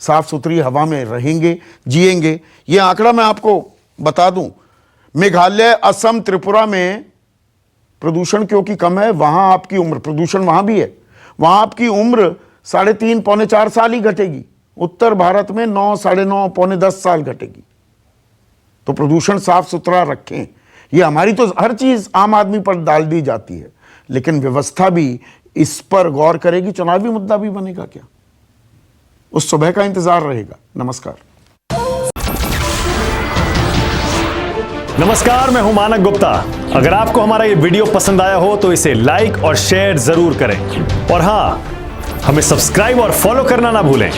साफ सुथरी हवा में रहेंगे, जिएंगे। ये आंकड़ा मैं आपको बता दूं, मेघालय, असम, त्रिपुरा में प्रदूषण क्योंकि कम है, वहां आपकी उम्र, प्रदूषण वहां भी है, वहां आपकी उम्र 3.5 पौने 4 साल ही घटेगी। उत्तर भारत में 9, 9.5, पौने 10 साल घटेगी। तो प्रदूषण साफ सुथरा रखें, ये हमारी तो हर चीज आम आदमी पर डाल दी जाती है, लेकिन व्यवस्था भी इस पर गौर करेगी। चुनावी मुद्दा भी बनेगा क्या, उस सुबह का इंतजार रहेगा। नमस्कार। नमस्कार, मैं हूं मानक गुप्ता। अगर आपको हमारा ये वीडियो पसंद आया हो तो इसे लाइक और शेयर जरूर करें, और हां, हमें सब्सक्राइब और फॉलो करना ना भूलें,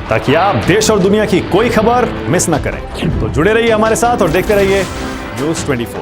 ताकि आप देश और दुनिया की कोई खबर मिस ना करें। तो जुड़े रहिए हमारे साथ और देखते रहिए News 24।